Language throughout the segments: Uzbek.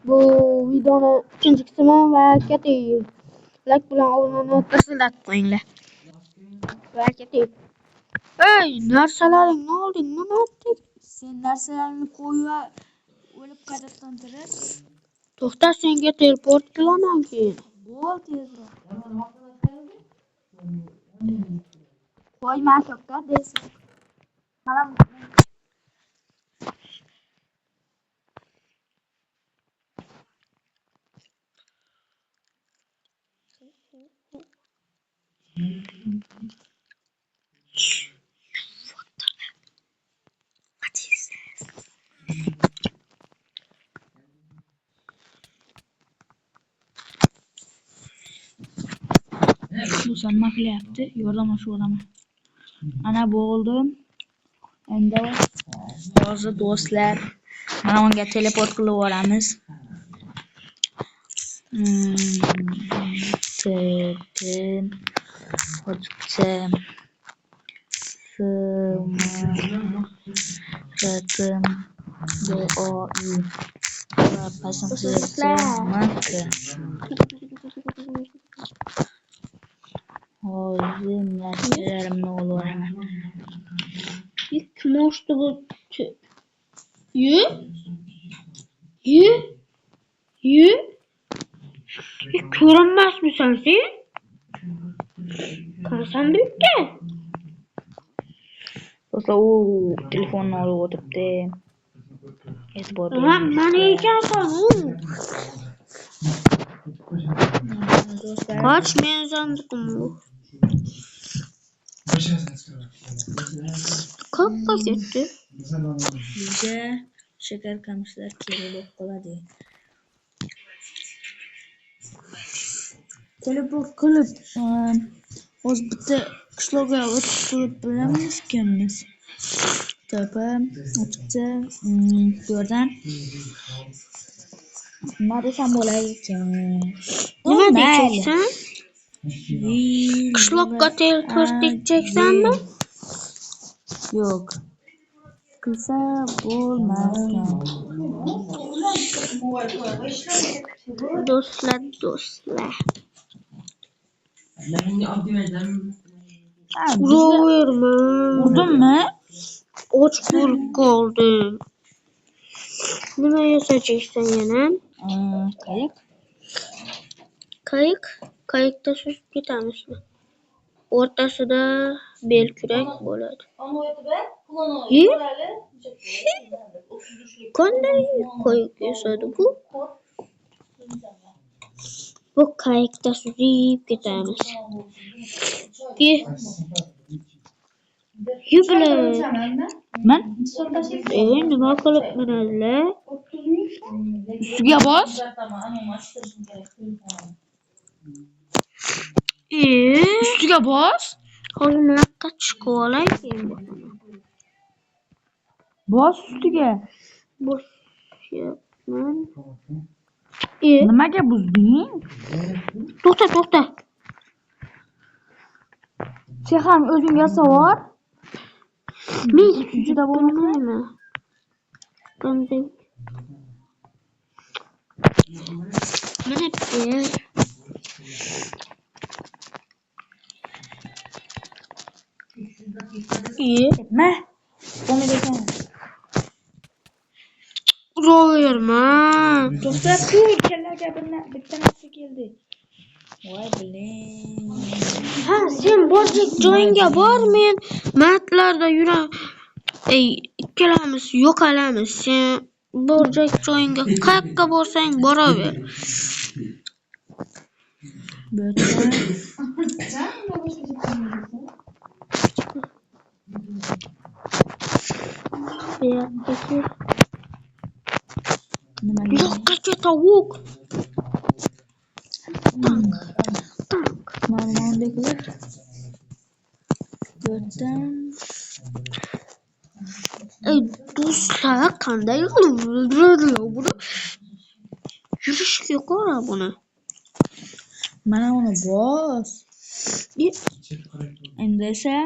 Bu videoni ikinchi qismi va katta like bilan obunani tasdiqlatib qo'yinglar. Va katta ey narsalaringni olding nima etdik? Sen narsalarini qo'y va o'lib qadrdan tirib. To'xta, senga teleport qilaman keyin. Bo'l tezroq. Qo'yma to'xta deysan. Mana bu nima qilyapti? Yo'lama sho'lama. Ana bo'ldim. Endi hozir do'stlar mana unga teleport qilib yuboramiz. Hozir narsalarimni olaman. Kim ochdi bu? Ko'rinmasmisan sen? Qanasan bitta? Do'stlar, u telefonni olib o'tibdi. E'tibor bering. Mana ekansan u. Qoch, men sandiqim bu. Qayerga ketdi? Bizga shakar qamishlar kerak qoladi. Teleport qilib, o'z bitta qishloqqa o'tib qilib bilamizkanmiz. To'pa, o'tibdi. Bu yerdan nima desam bo'lar ekan? Nima deyeceksan? Qishloqqa teleport edeceksanmi? Yo'q. Qilsa bo'lmaskan. Do'stlar. Uraverma. Urdimmi? Och bo'lib qoldim. Nima yasayeceksan yana? Qayiqda suzib ketamizmi? O'rtasida belkurak bo'ladi. Qanday qayiq yasadi bu? Bu qayiqda suzib ketamiz. Yubilay. Men? Nima qilib minadilar? Ustiga bos. Ustiga bos. Hozir naqqa chiqib olay keyin bosaman. Bos ustiga. Bosyapman. Nimaga buzding? To'xta. Sen ham o'zing yasavor. Men juda bilmayman. Qanday? Mana ber. Ma. Buni dekan. Uraverma. Do'stlar, ku kallaga bitta narsa keldi. Voy biling. Ha, sen borjak joyingga bor, men matlarda yuram. Ikkalamiz yo'qolamiz. Sen borjak joyingga qayerga borsang boraver. Yo'qqa tavuk. Tank. Mana qilib. Do'stlar, qanday qilib o'ldiradilar buni? Yurishga qara buni. Mana uni bos. Endi esa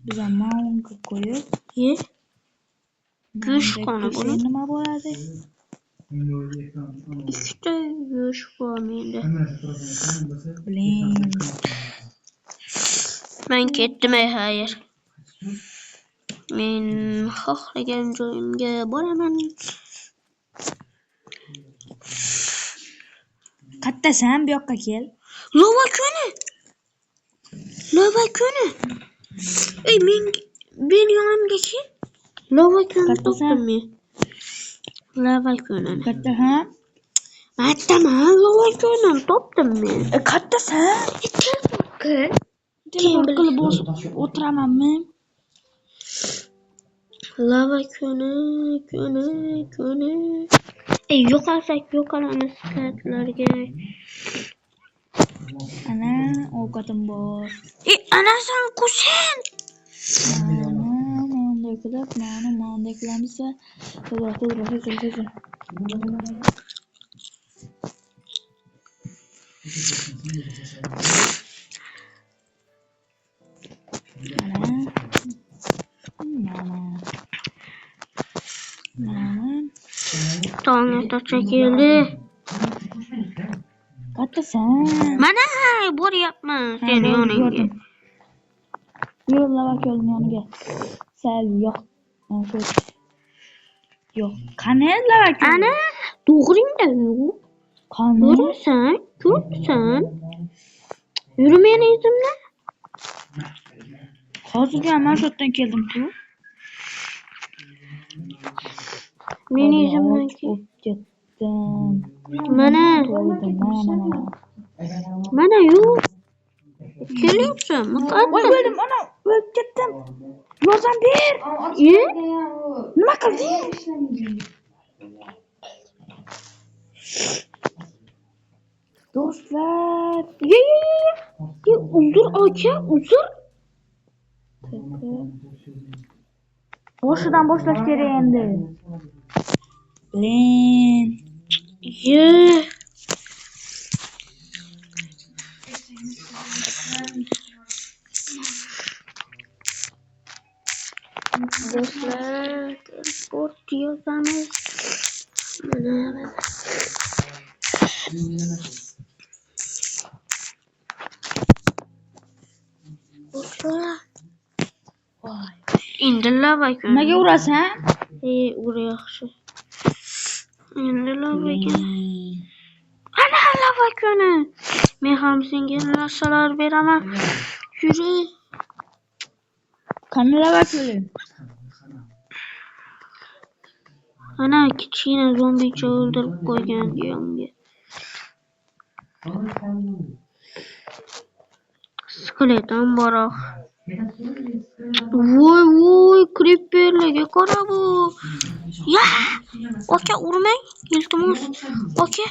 biz maunga qo'yib, go'sht qoni buni. Nima bo'ladi? İşte yosh bor menda. Blin. Men ketdim hayır. Men xohlagan joyimga boraman. Kattasan bu yoqqa kel. Lava kuni. Lava kuni. Ey men yonimga kel. Lava kuni Kattasan. topdim men. Lava kuni. Kattasan. Aytaman lava kuni topdim men. Kattasan. Kel. Telefon qilib o'tiramanmi? Lava kuni. Ey yo'qolsak yo'qolamiz skatlarga. Ana ovqatim bor. Ana sen kusen. Mana qilamiz. To'g'ri. Tong atacha keldi. Kattasan. Mana boryapman sen yoningga. Yur lava ko'lning yoniga. Sal yo'q. Yo'q. Qani lava ko'l? Ana to'g'ringda yo'q. Qani? Ko'rsan? Yur meni izimda. Hozirga men shu yerdan keldim-ku. Meni izimdan ketdim. Mana yo'q. Kelyapsan. O'ldim, ana o'lib ketdim. Yordam ber. Nima qilding? Do'stlar, Uzr aka, uzr. boshidan boshlash kerak endi. Blin. Do'stlar, sport yozamiz. Mana. Voy. Endi lava kuni. Nimaga urasan? Ura yaxshi. Endi lava kuni. Ana lava kuni. Men ham senga narsalar beraman. Yuri. Qani lava ko'li? Ana kichkina zombicha o'ldirib qo'ygan diyamga. Skeleton boroq. Voy, creeperlarga qara bu. Ya! Aka urmang, iltimos. Aka.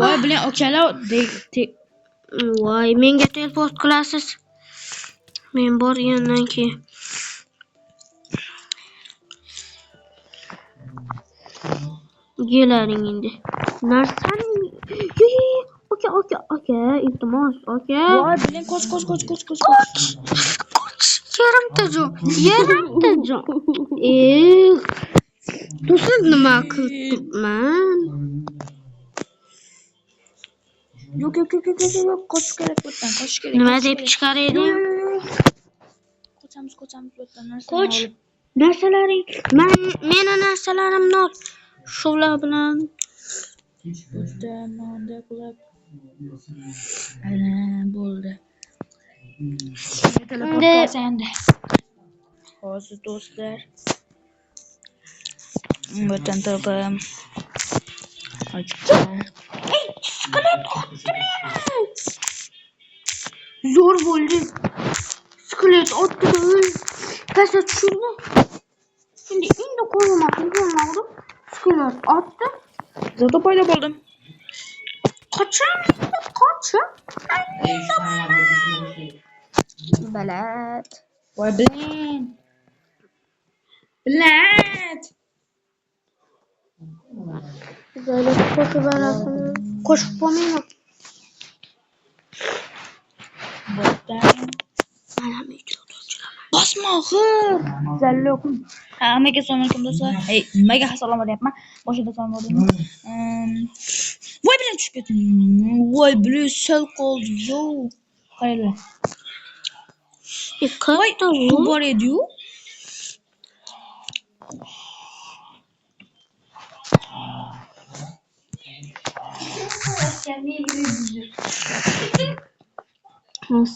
Voy, bilan okalar Voy, menga teleport qilasiz. Men borgandan keyin. Gelaring endi. Narsani. Aka, iltimos, aka. Voy, bilan qoch. Yarimta jon. To'sin nima qilibman? Yo'q, qochish kerak bundan, qochish kerak. Nima deb chiqar eding? Qochamiz bundan. Qoch. Narsalaring. Meni narsalarimni ol. Shular bilan Nonda qilib. Ana, bo'ldi. Endi hozir do'stlar. Bundan topam. Ey, skelet otdi meni. Zo'r bo'ldi. Skelet otdi. Pastga tushirdi. Endi qo'yma telefonni urib. Skelet otdi. Zo'rda paydo bo'ldim. Qoching. Balat. Voy, bilat. Böyle koşup arasını. Koşup olmayalım. Buradan. Bana mı içiyordu? Bas. Rostmi axir? Zalloq. Hammaga assalomu alaykum do'stlar. Hey, nimaga assalomu alaykum? Boshida assalomu alaykum. Voy bilan tushib ketdim. Voy bilan sal qoldi yo. Qaranglar. Voy, suv bor edi-yu.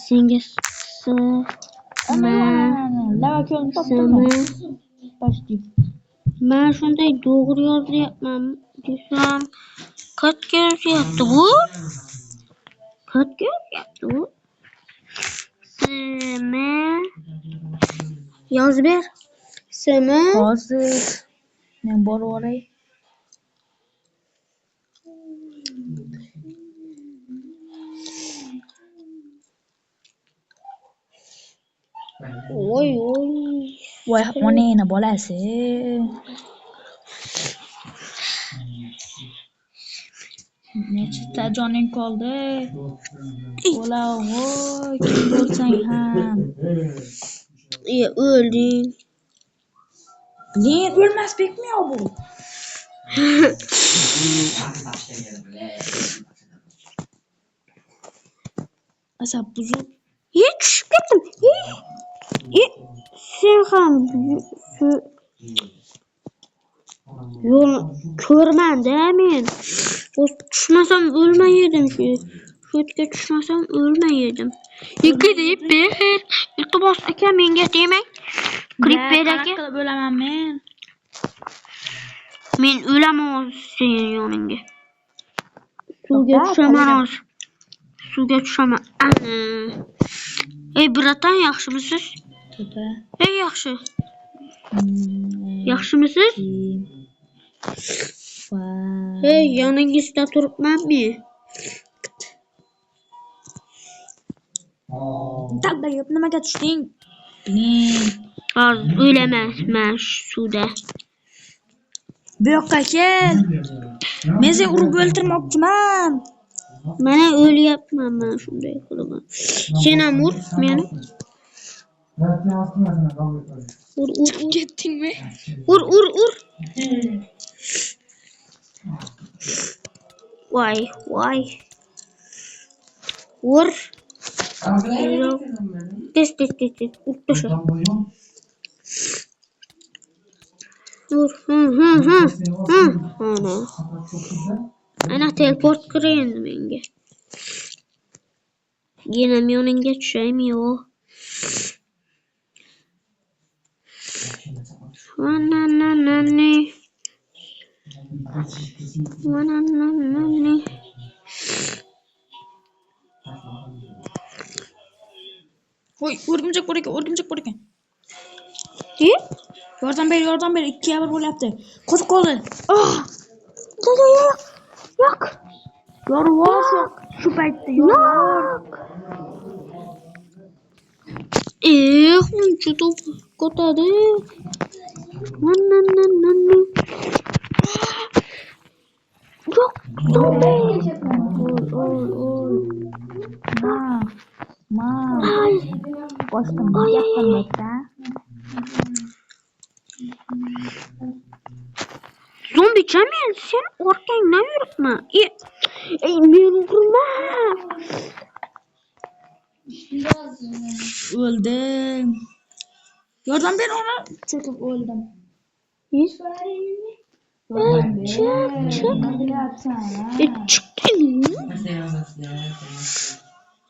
Senga men shunday to'g'ri yozyapman desam, qayerga yozyapti bu? Qayerga yozyapti bu? Simi yozib ber. Simi Hozir men borib olay. Voy Voy onangni bolasi. Nechta joning qoldi? Ola voy, kim bo'lsang ham. O'lding. Lekin o'lmaslikmi yo bu? Asab buzib. Tushib ketdim. Sen ham yo'l ko'rmanda men. Tushmasam o'lmay edim shu. Shutga tushmasam o'lmay edim. Gidib ber. Iltimos aka menga demang. Klipper aka. Qanaqa qilib o'laman men? Men o'laman sening yoningga. Suvga tushaman hozir. Suvga tushaman. Ey bratan, yaxshimisiz? To'da. Ey yaxshi. Yaxshimisiz? Hey, yoningizda turibman men. Dalda yop, nimaga tushding? Bilin. Hozir o'laman suvda. Bu yoqqa kel. Men seni urib o'ltirmoqchiman. Mana o'lyapman men shunday qilaman. Sen ham ur meni. Ur. Ketdingmi? Ur. Voy. Ur. Tez. Ur tasha. Ur. Ana teleport qilindi menga. Yana yoningga tushaymi yo? Vananani. Voy, o'rgimchak bor ekan. Ki? Yordam ber. 2 bir bo'lyapti. Qo'zib qoldi. Yo'q. Yorvor shu paytda yorvor. Buncha to'p qotadi. Vananani. Yo'q, zombi. Ma. Boshdan yaptım. Zombi chamen, sen orqangdan yuribma. Men urma. Öldüm. Yordam ber ona. Çöküp öldüm. Çıktın mı?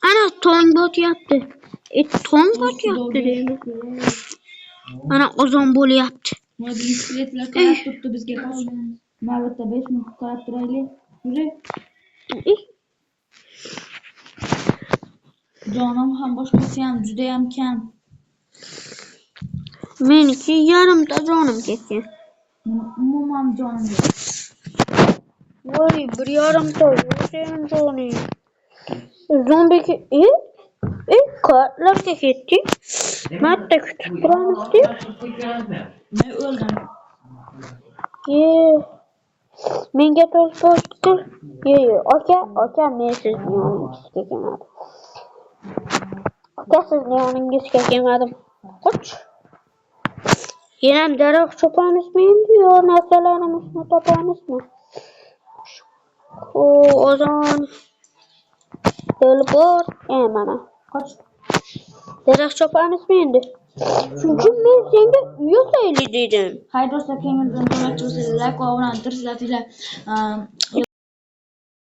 Ana tongbot yaptı. Tongbot yaptı değil mi? Ana o zomboli yaptı. Mobil bisikletler qarab turibdi bizga. Navbatda 5 minut qarab turaylik. Yuri. Jonim ham boshqasi ham juda ham kam. Meniki yarımta jonim ketgan. Umuman jonim yo'q. Voy, bir yarımta senin joning. Zombi kartlarga ketdi. Marta kutib turamiz deb. Men o'ldim. Menga to'lqir. Aka, men sizni yoningizga kelmadim. Koç. Yine derek çoban ismiyim diyor. Neselerin üstüne topan ismi. O zaman Delbor Emana. Kaç? Derek çoban ismiydi. Çünkü ben seni üye söyleyeceğim. Hayır dostlar, kendinizden dolayı like ve abone olmayı unutmayın.